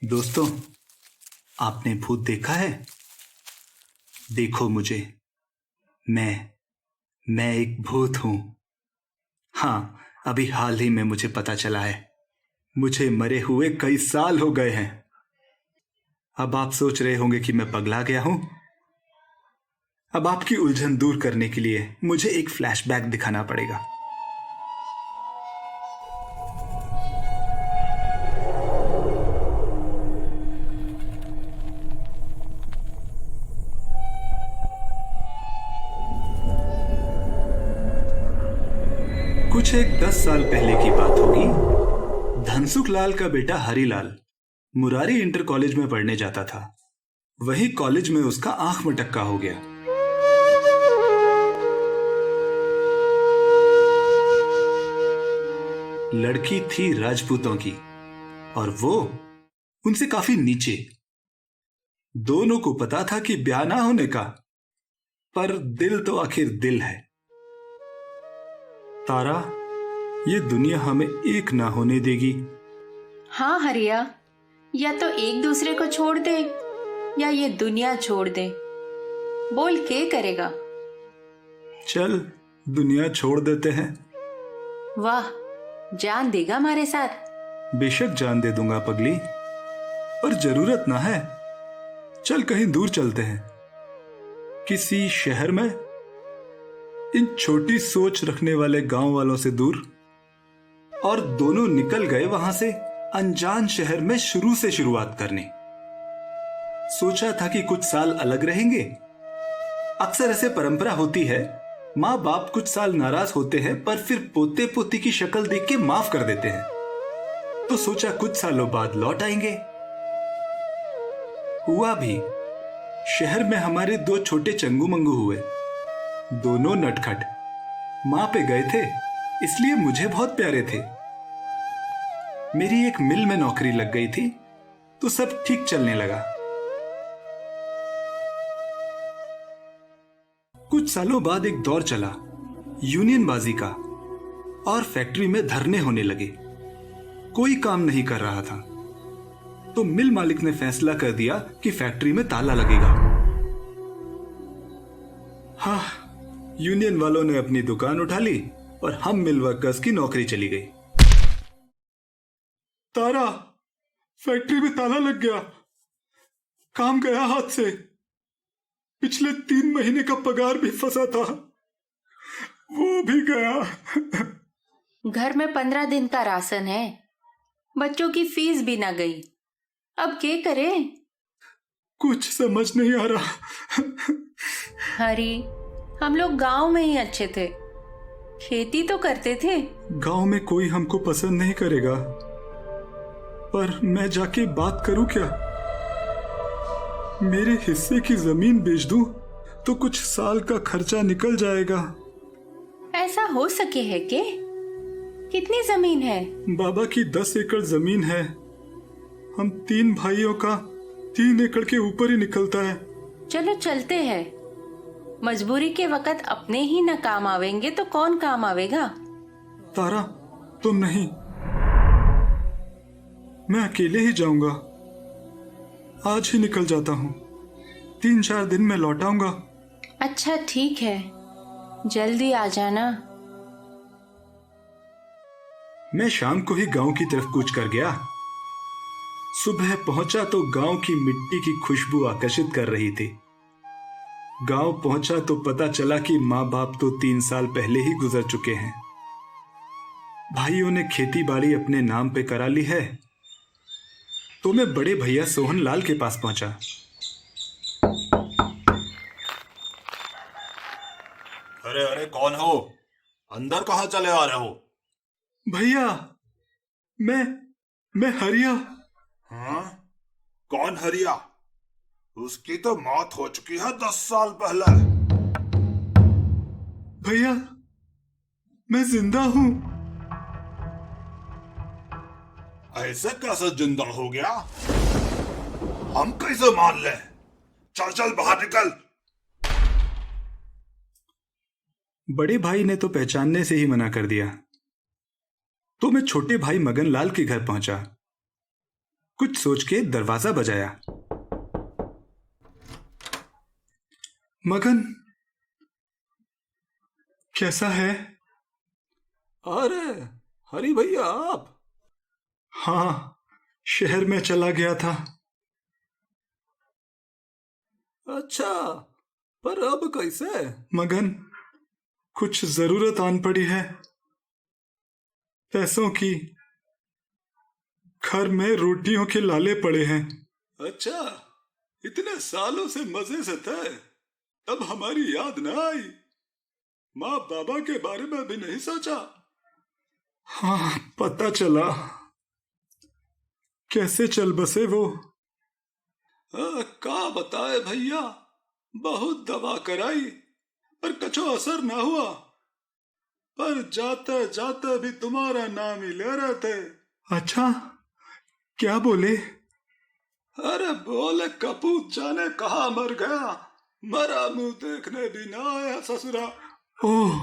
दोस्तों, आपने भूत देखा है? देखो मुझे, मैं मैं एक भूत हूं। हाँ, अभी हाल ही में मुझे पता चला है। मुझे मरे हुए कई साल हो गए हैं। अब आप सोच रहे होंगे कि मैं पगला गया हूं। अब आपकी उलझन दूर करने के लिए मुझे एक फ्लैशबैक दिखाना पड़ेगा। कुछ एक 10 साल पहले की बात होगी। धनसुख लाल का बेटा हरीलाल मुरारी इंटर कॉलेज में पढ़ने जाता था। वही कॉलेज में उसका आंख मटक्का हो गया। लड़की थी राजपूतों की और वो उनसे काफी नीचे। दोनों को पता था कि ब्याह ना होने का, पर दिल तो आखिर दिल है। तारा, ये दुनिया हमें एक ना होने देगी। हाँ हरिया, या तो एक दूसरे को छोड़ दे या ये दुनिया छोड़ दे। बोल के करेगा। चल, दुनिया छोड़ देते हैं। वाह, जान देगा हमारे साथ। बेशक जान दे दूंगा पगली, पर जरूरत ना है। चल कहीं दूर चलते हैं, किसी शहर में, इन छोटी सोच रखने वाले गांव वालों से दूर। और दोनों निकल गए वहां से अनजान शहर में शुरू से शुरुआत करने। सोचा था कि कुछ साल अलग रहेंगे। अक्सर ऐसे परंपरा होती है, माँ बाप कुछ साल नाराज होते हैं पर फिर पोते पोती की शक्ल देख के माफ कर देते हैं। तो सोचा कुछ सालों बाद लौट आएंगे। हुआ भी। शहर में हमारे दो छोटे चंगू मंगू हुए। दोनों नटखट। मां पे गए थे, इसलिए मुझे बहुत प्यारे थे। मेरी एक मिल में नौकरी लग गई थी, तो सब ठीक चलने लगा। कुछ सालों बाद एक दौर चला यूनियनबाजी का, और फैक्ट्री में धरने होने लगे। कोई काम नहीं कर रहा था, तो मिल मालिक ने फैसला कर दिया कि फैक्ट्री में ताला लगेगा। हाँ, यूनियन वालों ने अपनी दुकान उठा ली और हम मिल वर्कर्स की नौकरी चली गई। तारा, फैक्ट्री में ताला लग गया। काम गया हाथ से। पिछले 3 महीने का पगार भी फंसा था, वो भी गया। घर में 15 दिन का राशन है, बच्चों की फीस भी ना गई। अब क्या करे? कुछ समझ नहीं आ रहा। हरी, हम लोग गांव में ही अच्छे थे, खेती तो करते थे। गांव में कोई हमको पसंद नहीं करेगा, पर मैं जाके बात करूं क्या? मेरे हिस्से की जमीन बेच दूं तो कुछ साल का खर्चा निकल जाएगा। ऐसा हो सके है के? कितनी जमीन है? बाबा की 10 एकड़ जमीन है। हम 3 भाइयों का 3 एकड़ के ऊपर ही निकलता है। चलो चलते हैं। मजबूरी के वक्त अपने ही न काम आवेंगे तो कौन काम आवेगा? तारा, तुम नहीं, मैं अकेले ही जाऊंगा। आज ही निकल जाता हूँ, 3-4 दिन में लौट आऊंगा। अच्छा ठीक है, जल्दी आ जाना। मैं शाम को ही गांव की तरफ कूच कर गया। सुबह पहुंचा तो गांव की मिट्टी की खुशबू आकर्षित कर रही थी। गांव पहुंचा तो पता चला कि माँ बाप तो 3 साल पहले ही गुजर चुके हैं। भाइयों ने खेती बाड़ी अपने नाम पे करा ली है। तो मैं बड़े भैया सोहन लाल के पास पहुंचा। अरे अरे, कौन हो? अंदर कहाँ चले आ रहे हो? भैया, मैं हरिया। हाँ? कौन हरिया? उसकी तो मौत हो चुकी है 10 साल पहले। भैया, मैं जिंदा हूं। ऐसे कैसे जिंदा हो गया? हम कैसे मान ले? चल चल बाहर निकल। बड़े भाई ने तो पहचानने से ही मना कर दिया। तो मैं छोटे भाई मगन लाल के घर पहुंचा। कुछ सोच के दरवाजा बजाया। मगन, कैसा है? अरे हरी भैया, आप? हाँ, शहर में चला गया था। अच्छा, पर अब कैसे? मगन, कुछ जरूरत आन पड़ी है, पैसों की। घर में रोटियों के लाले पड़े हैं। अच्छा, इतने सालों से मजे से थे, तब हमारी याद न आई? माँ बाबा के बारे में भी नहीं सोचा? हाँ, पता चला। कैसे चल बसे वो? का बताए भैया, बहुत दवा कराई पर कछो असर ना हुआ। पर जाते जाते भी तुम्हारा नाम ही ले रहे थे। अच्छा, क्या बोले? अरे बोले कपूत जाने कहाँ मर गया, मरा मुंह देखने भी ना आया ससुरा। ओह,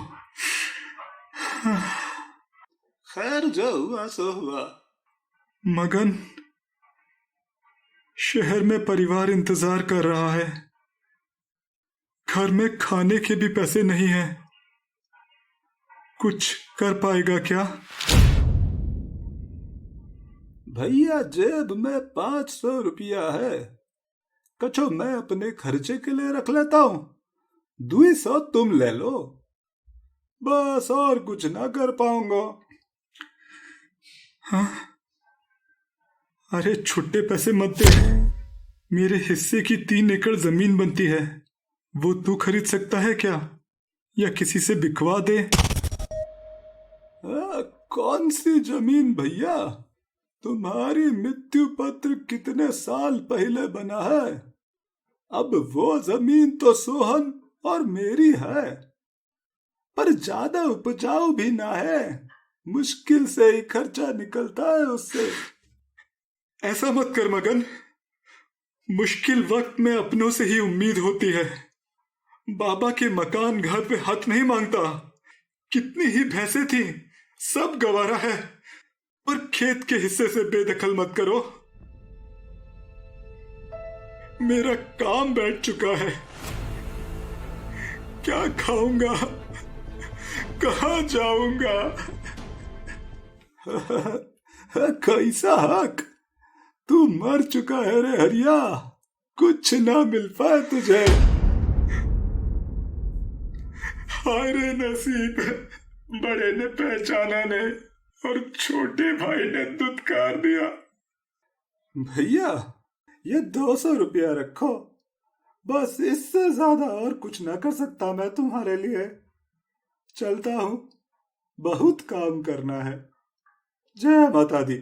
खैर जो हुआ सो हुआ। मगन, शहर में परिवार इंतजार कर रहा है। घर में खाने के भी पैसे नहीं हैं। कुछ कर पाएगा क्या? भैया, जेब में 500 रुपया है, कछो मैं अपने खर्चे के लिए रख लेता हूँ, 200 तुम ले लो, बस और कुछ ना कर पाऊंगा। हाँ, अरे छुट्टे पैसे मत दे। मेरे हिस्से की 3 एकड़ जमीन बनती है, वो तू खरीद सकता है क्या? या किसी से बिकवा दे? कौन सी जमीन भैया? तुम्हारी मृत्यु पत्र कितने साल पहले बना है। अब वो जमीन तो सोहन और मेरी है, पर ज्यादा उपजाऊ भी ना है, मुश्किल से ही खर्चा निकलता है उससे। ऐसा मत कर मगन, मुश्किल वक्त में अपनों से ही उम्मीद होती है। बाबा के मकान घर पे हक नहीं मांगता। कितनी ही भैंसे थी, सब गवारा है, पर खेत के हिस्से से बेदखल मत करो। मेरा काम बैठ चुका है, क्या खाऊंगा, कहाँ जाऊंगा? कैसा हक? तू मर चुका है रे हरिया, कुछ ना मिल पाए तुझे। हाय रे नसीब, बड़े ने पहचाना नहीं और छोटे भाई ने दुत्कार दिया। भैया, ये 200 रुपया रखो, बस इससे ज्यादा और कुछ ना कर सकता मैं तुम्हारे लिए। चलता हूँ, बहुत काम करना है। जय माता दी।